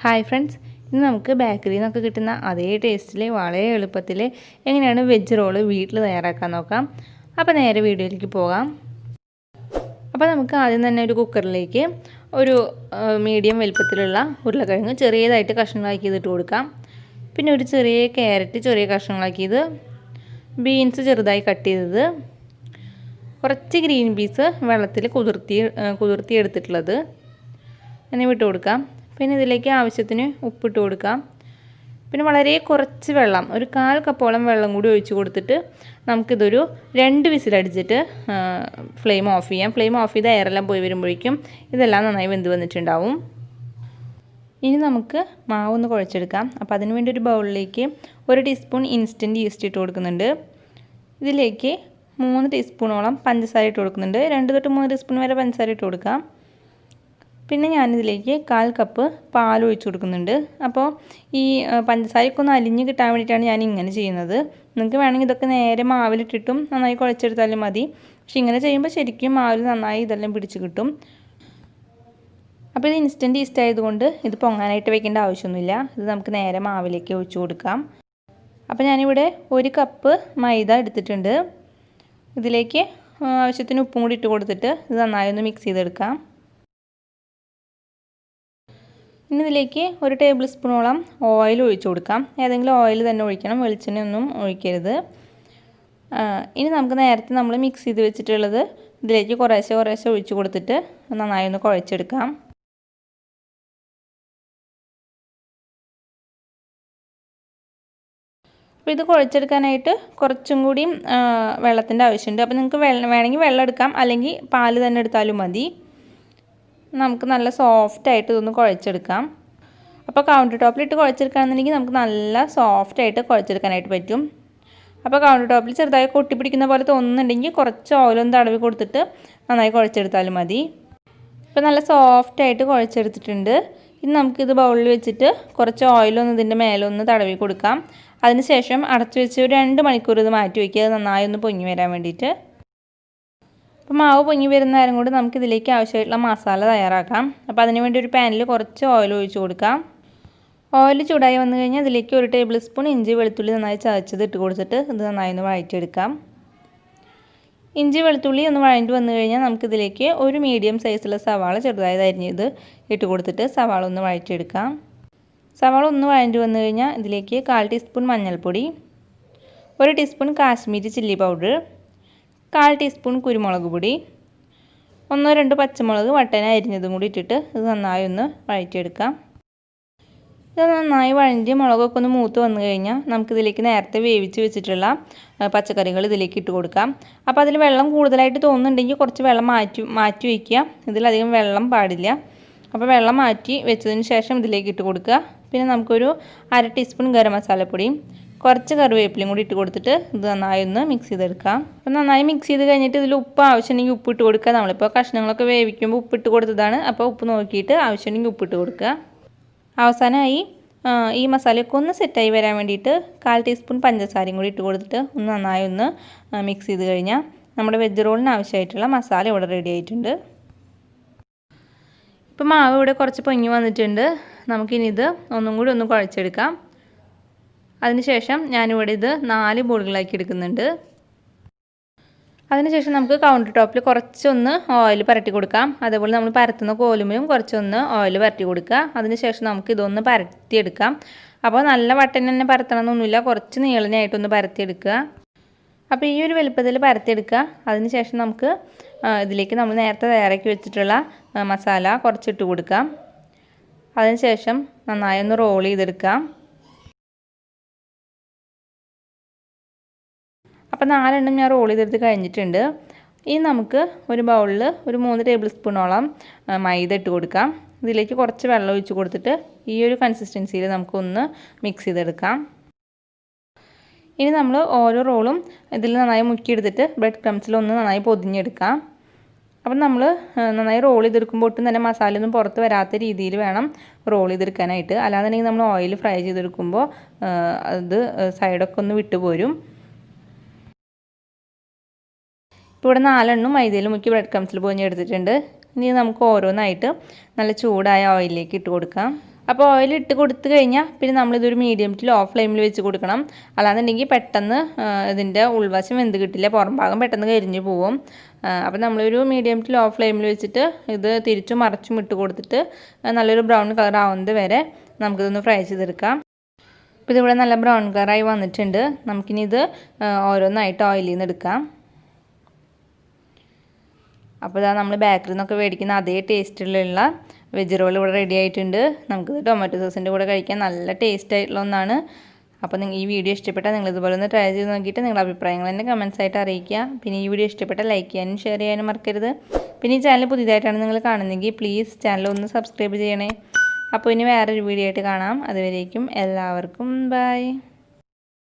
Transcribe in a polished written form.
Hi friends, ഇന്ന് നമുക്ക് ബേക്കറിയിൽ നിന്നൊക്കെ കിട്ടുന്ന അതേ ടേസ്റ്റിൽ വളരെ എളുപ്പത്തിൽ എങ്ങനെയാണ് വെജ് റോള് വീട്ടിൽ തയ്യാറാക്കാൻ നോക്കാം. അപ്പോൾ നേരെ വീഡിയോയിലേക്ക് പോകാം. അപ്പോൾ നമുക്ക് ആദ്യം തന്നെ ഒരു കുക്കറിലേക്ക് ഒരു മീഡിയം വലുപ്പത്തിലുള്ള ഉരുളക്കിഴങ്ങ് ചെറിയതായിട്ട് കഷ്ണങ്ങളാക്കി ഇട്ട് കൊടുക്കാം. പിന്നെ ഒരു ചെറിയ ക്യാരറ്റ് ചെറിയ കഷ്ണങ്ങളാക്കിയത്, ബീൻസ് ചെറുതായി കട്ട് ചെയ്തത്, കുറച്ച് ഗ്രീൻ പീസ് വെള്ളത്തിൽ കുതിർത്തി എടുത്തിട്ടുള്ളത് എന്നിവ ഇട്ട് കൊടുക്കാം. പിന്നെ ഇതിലേക്ക് ആവശ്യത്തിന് ഉപ്പിട്ട് കൊടുക്കാം. പിന്നെ വളരെ കുറച്ച് വെള്ളം, ഒരു 1/4 കപ്പോളം വെള്ളം കൂടി ഒഴിച്ച് കൊടുത്തിട്ട് നമുക്കിതൊരു 2 വിസിലടിച്ചിട്ട് ഫ്ലെയിം ഓഫ് ചെയ്യാം. ഫ്ലെയിം ഓഫ് ചെയ്ത് എയറെല്ലാം പോയി വരുമ്പോഴേക്കും ഇതെല്ലാം നന്നായി വെന്ത് വന്നിട്ടുണ്ടാവും. ഇനി നമുക്ക് മാവൊന്ന് കുഴച്ചെടുക്കാം. അപ്പോൾ അതിന് വേണ്ടി ഒരു ബൗളിലേക്ക് 1 ടീസ്പൂൺ ഇൻസ്റ്റൻറ്റ് ഈസ്റ്റ് ഇട്ട് കൊടുക്കുന്നുണ്ട്. ഇതിലേക്ക് 3 ടീസ്പൂണോളം പഞ്ചസാര ഇട്ട് കൊടുക്കുന്നുണ്ട്. 2 തൊട്ട് 3 ടീസ്പൂൺ വരെ പഞ്ചസാര ഇട്ട് കൊടുക്കാം. പിന്നെ ഞാനിതിലേക്ക് 1/4 കപ്പ് പാൽ ഒഴിച്ച് കൊടുക്കുന്നുണ്ട്. അപ്പോൾ ഈ പഞ്ചസാരയൊക്കെ ഒന്ന് അലിഞ്ഞ് കിട്ടാൻ വേണ്ടിയിട്ടാണ് ഞാൻ ഇങ്ങനെ ചെയ്യുന്നത്. നിങ്ങൾക്ക് വേണമെങ്കിൽ ഇതൊക്കെ നേരെ മാവിലിട്ടിട്ടും നന്നായി കുഴച്ചെടുത്താലും മതി. പക്ഷെ ഇങ്ങനെ ചെയ്യുമ്പോൾ ശരിക്കും മാവിൽ നന്നായി ഇതെല്ലാം പിടിച്ച് കിട്ടും. അപ്പോൾ ഇത് ഇൻസ്റ്റൻറ്റ് ഈസ്റ്റ് ആയതുകൊണ്ട് ഇത് പൊങ്ങാനായിട്ട് വെക്കേണ്ട ആവശ്യമൊന്നുമില്ല. ഇത് നമുക്ക് നേരെ മാവിലേക്ക് ഒഴിച്ച് കൊടുക്കാം. അപ്പോൾ ഞാനിവിടെ 1 കപ്പ് മൈദ എടുത്തിട്ടുണ്ട്. ഇതിലേക്ക് ആവശ്യത്തിന് ഉപ്പും കൂടി ഇട്ട് കൊടുത്തിട്ട് ഇത് നന്നായി ഒന്ന് മിക്സ് ചെയ്തെടുക്കാം. ഇനി ഇതിലേക്ക് 1 ടേബിൾ സ്പൂണോളം ഓയിൽ ഒഴിച്ച് കൊടുക്കാം. ഏതെങ്കിലും ഓയിൽ തന്നെ ഒഴിക്കണം, വെളിച്ചെണ്ണയൊന്നും ഒഴിക്കരുത്. ഇനി നമുക്ക് നേരത്തെ നമ്മൾ മിക്സ് ചെയ്ത് വെച്ചിട്ടുള്ളത് ഇതിലേക്ക് കുറേശ്ശെ ഒഴിച്ച് കൊടുത്തിട്ട് നന്നായി ഒന്ന് കുഴച്ചെടുക്കാം. അപ്പോൾ ഇത് കുഴച്ചെടുക്കാനായിട്ട് കുറച്ചും കൂടി വെള്ളത്തിൻ്റെ ആവശ്യമുണ്ട്. അപ്പോൾ നിങ്ങൾക്ക് വേണമെങ്കിൽ വെള്ളം എടുക്കാം, അല്ലെങ്കിൽ പാൽ തന്നെ എടുത്താലും മതി. നമുക്ക് നല്ല സോഫ്റ്റായിട്ട് ഇതൊന്ന് കുഴച്ചെടുക്കാം. അപ്പോൾ കൗണ്ടർ ടോപ്പിലിട്ട് കുഴച്ചെടുക്കുകയാണെന്നുണ്ടെങ്കിൽ നമുക്ക് നല്ല സോഫ്റ്റായിട്ട് കുഴച്ചെടുക്കാനായിട്ട് പറ്റും. അപ്പോൾ കൗണ്ടർ ടോപ്പിൽ ചെറുതായി കൊട്ടിപ്പിടിക്കുന്ന പോലെ തോന്നുന്നുണ്ടെങ്കിൽ കുറച്ച് ഓയിലൊന്ന് തടവി കൊടുത്തിട്ട് നന്നായി കുഴച്ചെടുത്താലും മതി. ഇപ്പോൾ നല്ല സോഫ്റ്റായിട്ട് കുഴച്ചെടുത്തിട്ടുണ്ട്. ഇനി നമുക്കിത് ബൗളിൽ വെച്ചിട്ട് കുറച്ച് ഓയിലൊന്ന് ഇതിൻ്റെ മേലൊന്ന് തടവി കൊടുക്കാം. അതിനുശേഷം അടച്ചു വെച്ച് ഒരു 2 മണിക്കൂർ ഇത് മാറ്റി വയ്ക്കുക, നന്നായി ഒന്ന് പൊങ്ങി വരാൻ വേണ്ടിയിട്ട്. അപ്പോൾ മാവ് പൊങ്ങി വരുന്ന നേരം കൊണ്ട് നമുക്ക് ഇതിലേക്ക് ആവശ്യമായിട്ടുള്ള മസാല തയ്യാറാക്കാം. അപ്പോൾ അതിന് വേണ്ടി ഒരു പാനിൽ കുറച്ച് ഓയിൽ ഒഴിച്ച് കൊടുക്കാം. ഓയിൽ ചൂടായി വന്നു കഴിഞ്ഞാൽ ഇതിലേക്ക് 1 ടേബിൾ സ്പൂൺ ഇഞ്ചി വെളുത്തുള്ളി നന്നായി ചതച്ചത് ഇട്ട് കൊടുത്തിട്ട് ഇത് നന്നായി ഒന്ന് വഴറ്റിയെടുക്കാം. ഇഞ്ചി വെളുത്തുള്ളി ഒന്ന് വഴറ്റി വന്നു കഴിഞ്ഞാൽ നമുക്കിതിലേക്ക് ഒരു മീഡിയം സൈസുള്ള സവാള ചെറുതായി അരിഞ്ഞത് ഇട്ട് കൊടുത്തിട്ട് സവാള ഒന്ന് വഴറ്റിയെടുക്കാം. സവാള ഒന്ന് വഴറ്റി വന്നു കഴിഞ്ഞാൽ ഇതിലേക്ക് 1/4 ടീസ്പൂൺ മഞ്ഞൾപ്പൊടി, 1 teaspoon Kashmiri chilli powder, 1/4 teaspoon കുരുമുളക് പൊടി, 1-2 പച്ചമുളക് വട്ടന അരിഞ്ഞതും കൂടി ഇട്ടിട്ട് ഇത് നന്നായി ഒന്ന് വഴറ്റിയെടുക്കാം. ഇത് നന്നായി വഴറ്റി മുളകൊക്കെ ഒന്ന് മൂത്ത് വന്നു കഴിഞ്ഞാൽ നമുക്കിതിലേക്ക് നേരത്തെ വേവിച്ച് വെച്ചിട്ടുള്ള പച്ചക്കറികൾ ഇതിലേക്ക് ഇട്ട് കൊടുക്കാം. അപ്പോൾ അതിൽ വെള്ളം കൂടുതലായിട്ട് തോന്നുന്നുണ്ടെങ്കിൽ കുറച്ച് വെള്ളം മാറ്റി വയ്ക്കുക. ഇതിലധികം വെള്ളം പാടില്ല. അപ്പോൾ വെള്ളം മാറ്റി വെച്ചതിന് ശേഷം ഇതിലേക്ക് ഇട്ട് കൊടുക്കുക. പിന്നെ നമുക്കൊരു 1/2 ടീസ്പൂൺ ഗരം മസാലപ്പൊടിയും കുറച്ച് കറിവേപ്പിലയും കൂടി ഇട്ട് കൊടുത്തിട്ട് ഇത് നന്നായി ഒന്ന് മിക്സ് ചെയ്തെടുക്കാം. അപ്പോൾ നന്നായി മിക്സ് ചെയ്ത് കഴിഞ്ഞിട്ട് ഇതിൽ ഉപ്പ് ആവശ്യമുണ്ടെങ്കിൽ ഉപ്പിട്ട് കൊടുക്കുക. നമ്മളിപ്പോൾ കഷ്ണങ്ങളൊക്കെ വേവിക്കുമ്പോൾ ഉപ്പിട്ട് കൊടുത്തതാണ്. അപ്പോൾ ഉപ്പ് നോക്കിയിട്ട് ആവശ്യമുണ്ടെങ്കിൽ ഉപ്പിട്ട് കൊടുക്കുക. അവസാനമായി ഈ മസാലയൊക്കെ ഒന്ന് സെറ്റായി വരാൻ വേണ്ടിയിട്ട് 1/4 ടീസ്പൂൺ പഞ്ചസാരയും കൂടി ഇട്ട് കൊടുത്തിട്ട് ഒന്ന് നന്നായി ഒന്ന് മിക്സ് ചെയ്ത് കഴിഞ്ഞാൽ നമ്മുടെ വെജ് റോളിന് ആവശ്യമായിട്ടുള്ള മസാല ഇവിടെ റെഡി ആയിട്ടുണ്ട്. ഇപ്പോൾ മാവ് ഇവിടെ കുറച്ച് പൊങ്ങി വന്നിട്ടുണ്ട്. നമുക്കിനി ഇത് ഒന്നും കൂടി ഒന്ന് കുഴച്ചെടുക്കാം. അതിനുശേഷം ഞാനിവിടെ ഇത് 4 ബോളുകളാക്കി എടുക്കുന്നുണ്ട്. അതിനുശേഷം നമുക്ക് കൗണ്ടർ ടോപ്പിൽ കുറച്ചൊന്ന് ഓയിൽ പരട്ടി കൊടുക്കാം. അതേപോലെ നമ്മൾ പരത്തുന്ന കോലുമയും കുറച്ചൊന്ന് ഓയിൽ പരട്ടി കൊടുക്കുക. അതിനുശേഷം നമുക്ക് ഇതൊന്ന് പരത്തിയെടുക്കാം. അപ്പോൾ നല്ല വട്ടൻ തന്നെ പരത്തണമെന്നൊന്നുമില്ല, കുറച്ച് നീളനായിട്ടൊന്ന് പരത്തിയെടുക്കുക. അപ്പോൾ ഈ ഒരു വലുപ്പത്തിൽ പരത്തിയെടുക്കുക. അതിനുശേഷം നമുക്ക് ഇതിലേക്ക് നമ്മൾ നേരത്തെ തയ്യാറാക്കി വെച്ചിട്ടുള്ള മസാല കുറച്ചിട്ട് കൊടുക്കാം. അതിനുശേഷം നന്നായി ഒന്ന് റോൾ ചെയ്തെടുക്കാം. അപ്പോൾ 4 എണ്ണം ഞാൻ റോൾ ചെയ്തെടുത്ത് കഴിഞ്ഞിട്ടുണ്ട്. ഇനി നമുക്ക് ഒരു ബൗളിൽ ഒരു 3 ടേബിൾ സ്പൂണോളം മൈദ ഇട്ട് കൊടുക്കാം. ഇതിലേക്ക് കുറച്ച് വെള്ളം ഒഴിച്ച് കൊടുത്തിട്ട് ഈ ഒരു കൺസിസ്റ്റൻസിയിൽ നമുക്കൊന്ന് മിക്സ് ചെയ്തെടുക്കാം. ഇനി നമ്മൾ ഓരോ റോളും ഇതിൽ നന്നായി മുക്കിയെടുത്തിട്ട് ബ്രെഡ് ക്രംസിലൊന്ന് നന്നായി പൊതിഞ്ഞെടുക്കാം. അപ്പം നമ്മൾ നന്നായി റോൾ ചെയ്തെടുക്കുമ്പോൾ ഒട്ടും തന്നെ മസാലയൊന്നും പുറത്ത് വരാത്ത രീതിയിൽ വേണം റോൾ ചെയ്തെടുക്കാനായിട്ട്. അല്ലാന്നുണ്ടെങ്കിൽ നമ്മൾ ഓയിൽ ഫ്രൈ ചെയ്തെടുക്കുമ്പോൾ അത് സൈഡൊക്കെ ഒന്ന് വിട്ടുപോരും. ഇപ്പോൾ ഇവിടെ 4 എണ്ണം മൈദയിൽ മുക്കി ബ്രെഡ് ക്രംസിൽ പൊതിഞ്ഞെടുത്തിട്ടുണ്ട്. ഇനി നമുക്ക് ഓരോന്നായിട്ട് നല്ല ചൂടായ ഓയിലിലേക്ക് ഇട്ട് കൊടുക്കാം. അപ്പോൾ ഓയിൽ ഇട്ട് കൊടുത്തു കഴിഞ്ഞാൽ പിന്നെ നമ്മളിതൊരു മീഡിയം ടു ലോ ഫ്ലെയിമിൽ വെച്ച് കൊടുക്കണം. അല്ലാന്നുണ്ടെങ്കിൽ പെട്ടെന്ന് ഇതിൻ്റെ ഉൾവശം വെന്ത് കിട്ടില്ല, പുറം ഭാഗം പെട്ടെന്ന് കരിഞ്ഞ് പോവും. അപ്പോൾ നമ്മളൊരു മീഡിയം ടു ലോ ഫ്ലെയിമിൽ വെച്ചിട്ട് ഇത് തിരിച്ചും മറിച്ചും ഇട്ട് കൊടുത്തിട്ട് നല്ലൊരു ബ്രൗൺ കളർ ആവുന്നത് വരെ നമുക്കിതൊന്ന് ഫ്രൈ ചെയ്തെടുക്കാം. ഇപ്പോൾ ഇതിവിടെ നല്ല ബ്രൗൺ കളറായി വന്നിട്ടുണ്ട്. നമുക്കിനി ഇത് ഓരോന്നായിട്ട് ഓയിലിൽ നിന്ന് എടുക്കാം. അപ്പോൾ ഇതാ നമ്മൾ ബേക്കറിയിൽ നിന്നൊക്കെ മേടിക്കുന്ന അതേ ടേസ്റ്റിലുള്ള വെജ് റോൾ ഇവിടെ റെഡി ആയിട്ടുണ്ട്. നമുക്കിത് ടൊമാറ്റോ സോസിൻ്റെ കൂടെ കഴിക്കാൻ നല്ല ടേസ്റ്റ് ആയിട്ടുള്ള ഒന്നാണ്. അപ്പോൾ ഈ വീഡിയോ ഇഷ്ടപ്പെട്ടാൽ നിങ്ങൾ ഇതുപോലെ ഒന്ന് ട്രൈ ചെയ്ത് നോക്കിയിട്ട് നിങ്ങളുടെ അഭിപ്രായങ്ങൾ തന്നെ കമൻസ് ആയിട്ട് അറിയിക്കുക. പിന്നെ ഈ വീഡിയോ ഇഷ്ടപ്പെട്ടാൽ ലൈക്ക് ചെയ്യാനും ഷെയർ ചെയ്യാനും മറക്കരുത്. പിന്നെ ഈ ചാനൽ പുതിയതായിട്ടാണ് നിങ്ങൾ കാണുന്നതെങ്കിൽ പ്ലീസ് ചാനൽ ഒന്ന് സബ്സ്ക്രൈബ് ചെയ്യണേ. അപ്പോൾ ഇനി വേറൊരു വീഡിയോ ആയിട്ട് കാണാം. അതുവരേക്കും എല്ലാവർക്കും ബൈ.